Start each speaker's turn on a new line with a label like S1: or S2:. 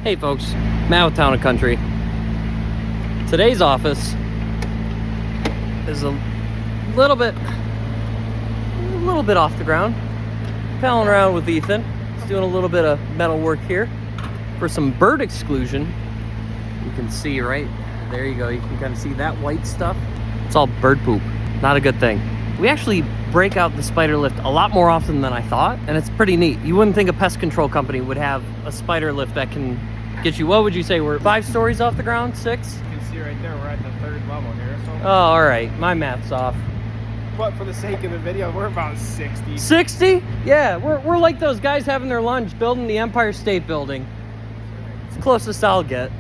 S1: Hey folks, Matt with Town and Country. Today's office is a little bit off the ground. Palling around with Ethan. He's doing a little bit of metal work here for some bird exclusion. You can see right there, you go. You can kind of see that white stuff. It's all bird poop. Not a good thing. We actually break out the spider lift a lot more often than I thought, and it's pretty neat. You wouldn't think a pest control company would have a spider lift that can get you, what would you say, we're 5 stories off the ground? 6?
S2: You can see right there, we're at the 3rd level here. So.
S1: Oh, all right, my math's off.
S2: But for the sake of the video, we're about 60.
S1: 60? Yeah, we're like those guys having their lunch building the Empire State Building. It's the closest I'll get.